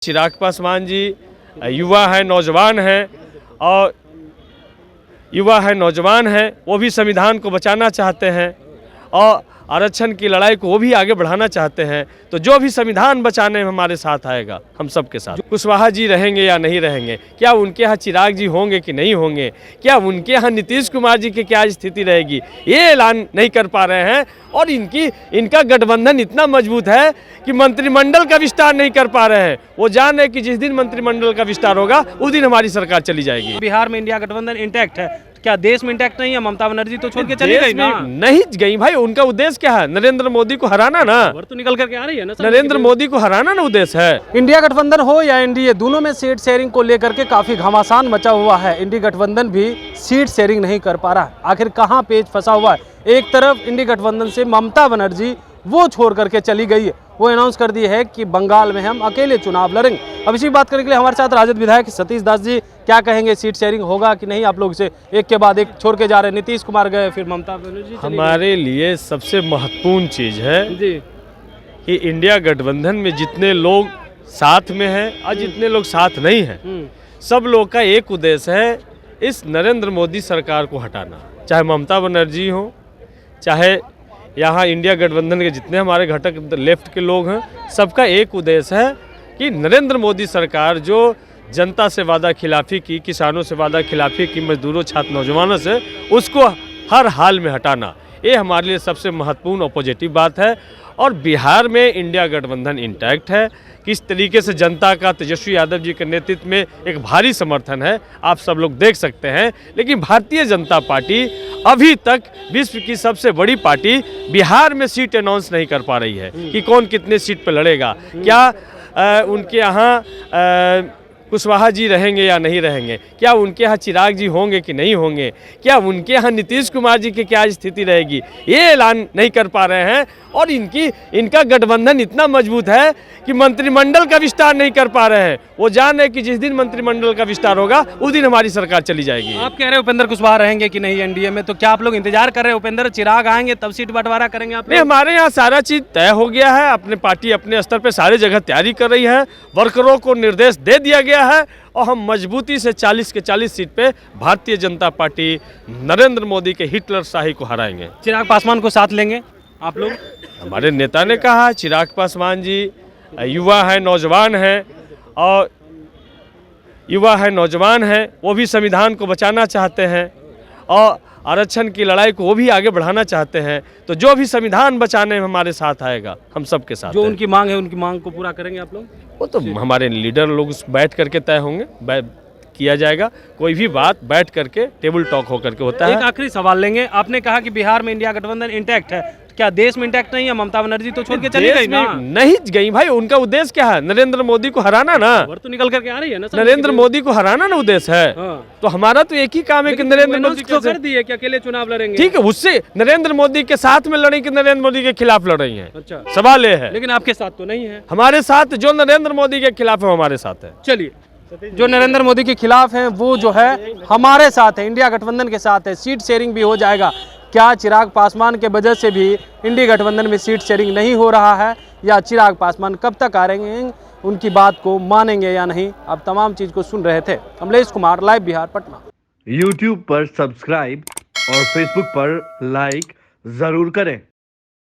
चिराग पासवान जी युवा है, नौजवान हैं और नौजवान हैं, वो भी संविधान को बचाना चाहते हैं और आरक्षण की लड़ाई को वो भी आगे बढ़ाना चाहते हैं। तो जो भी संविधान बचाने में हमारे साथ आएगा, हम सब के साथ। कुशवाहा जी रहेंगे या नहीं रहेंगे, क्या उनके यहाँ चिराग जी होंगे कि नहीं होंगे, क्या उनके यहाँ नीतीश कुमार जी की क्या स्थिति रहेगी, ये ऐलान नहीं कर पा रहे हैं। और इनका गठबंधन इतना मजबूत है कि मंत्रिमंडल का विस्तार नहीं कर पा रहे हैं। वो जान रहे कि जिस दिन मंत्रिमंडल का विस्तार होगा उस दिन हमारी सरकार चली जाएगी। बिहार में इंडिया गठबंधन इंटैक्ट है, क्या देश में इंटैक्ट नहीं है? ममता बनर्जी तो छोड़ के चली गई ना। नहीं गई भाई, उनका उद्देश्य क्या है? नरेंद्र मोदी को हराना ना। तो निकल करके आ रही है ना, नरेंद्र मोदी को हराना ना उद्देश्य है। इंडिया गठबंधन हो या एनडीए, दोनों में सीट शेयरिंग को लेकर के काफी घमासान मचा हुआ है। इंडिया गठबंधन भी सीट शेयरिंग नहीं कर पा रहा है। आखिर कहां पेच फंसा हुआ है? एक तरफ इंडिया गठबंधन से ममता बनर्जी वो छोड़ करके चली गई है, वो अनाउंस कर दी है कि बंगाल में हम अकेले चुनाव लड़ेंगे। अब इसी बात करने के लिए हमारे साथ राजद विधायक सतीश दास जी, क्या कहेंगे, सीट शेयरिंग होगा कि नहीं? आप लोग से एक के बाद एक छोड़ के जा रहे हैं, नीतीश कुमार गए, फिर ममता बनर्जी। हमारे लिए सबसे महत्वपूर्ण चीज है जी कि इंडिया गठबंधन में जितने लोग साथ में हैं और जितने लोग साथ नहीं हैं, सब लोग का एक उद्देश्य है, इस नरेंद्र मोदी सरकार को हटाना। चाहे ममता बनर्जी हो, चाहे यहाँ इंडिया गठबंधन के जितने हमारे घटक लेफ्ट के लोग हैं, सबका एक उद्देश्य है कि नरेंद्र मोदी सरकार जो जनता से वादा खिलाफी की, किसानों से वादा खिलाफी की, मजदूरों, छात्र, नौजवानों से, उसको हर हाल में हटाना। ये हमारे लिए सबसे महत्वपूर्ण और पॉजिटिव बात है। और बिहार में इंडिया गठबंधन इंटैक्ट है। किस तरीके से जनता का तेजस्वी यादव जी के नेतृत्व में एक भारी समर्थन है, आप सब लोग देख सकते हैं। लेकिन भारतीय जनता पार्टी अभी तक विश्व की सबसे बड़ी पार्टी बिहार में सीट अनाउंस नहीं कर पा रही है कि कौन कितने सीट पर लड़ेगा। क्या उनके यहाँ कुशवाहा जी रहेंगे या नहीं रहेंगे, क्या उनके यहाँ चिराग जी होंगे कि नहीं होंगे, क्या उनके यहाँ नीतीश कुमार जी की क्या स्थिति रहेगी, ये ऐलान नहीं कर पा रहे हैं। और इनका गठबंधन इतना मजबूत है कि मंत्रिमंडल का विस्तार नहीं कर पा रहे हैं। वो जान रहे कि जिस दिन मंत्रिमंडल का विस्तार होगा उस दिन हमारी सरकार चली जाएगी। आप कह रहे हैं उपेंद्र कुशवाहा रहेंगे कि नहीं एनडीए में, तो क्या आप लोग इंतजार कर रहे हैं उपेंद्र चिराग आएंगे तब सीट बंटवारा करेंगे आप? नहीं, हमारे यहाँ सारा चीज तय हो गया है। अपने पार्टी अपने स्तर पर सारी जगह तैयारी कर रही है, वर्करों को निर्देश दे दिया गया है और हम मजबूती से 40 के 40 सीट पे भारतीय जनता पार्टी नरेंद्र मोदी के हिटलर शाही को हराएंगे। चिराग पासवान को साथ लेंगे आप लोग? हमारे नेता ने कहा, चिराग पासवान जी युवा है, नौजवान हैं और नौजवान हैं, वो भी संविधान को बचाना चाहते हैं और आरक्षण की लड़ाई को वो भी आगे बढ़ाना चाहते हैं। तो जो भी संविधान बचाने में हमारे साथ आएगा, हम सब के साथ। जो उनकी मांग है, उनकी मांग को पूरा करेंगे आप लोग? वो तो हमारे लीडर लोग बैठ करके तय होंगे, किया जाएगा। कोई भी बात बैठ करके टेबल टॉक होकर के होता है। एक आखिरी सवाल लेंगे, आपने कहा कि बिहार में इंडिया गठबंधन इंटैक्ट है, क्या देश में इंटैक्ट नहीं है? ममता बनर्जी तो छोड़ के चली गई ना। नहीं गई भाई, उनका उद्देश्य क्या है? नरेंद्र मोदी को हराना ना। तो निकल करके आ रही है ना, नरेंद्र मोदी को हराना ना उद्देश्य है। तो हमारा तो एक ही काम है कि नरेंद्र मोदी को कर दिए कि अकेले चुनाव लड़ेंगे। ठीक है, उससे नरेंद्र मोदी के साथ में लड़ी कि नरेंद्र मोदी के खिलाफ लड़ रही है? अच्छा, सवाल ये है। लेकिन आपके साथ तो नहीं है। हमारे साथ जो नरेंद्र मोदी के खिलाफ है हमारे साथ है। चलिए, जो नरेंद्र मोदी के खिलाफ हैं वो जो है हमारे साथ है, इंडिया गठबंधन के साथ है। सीट शेयरिंग भी हो जाएगा। क्या चिराग पासवान के वजह से भी इंडिया गठबंधन में सीट शेयरिंग नहीं हो रहा है, या चिराग पासवान कब तक आ रहे हैं, उनकी बात को मानेंगे या नहीं? अब तमाम चीज को सुन रहे थे कमलेश कुमार, लाइव बिहार, पटना। YouTube पर सब्सक्राइब और Facebook पर लाइक जरूर करें।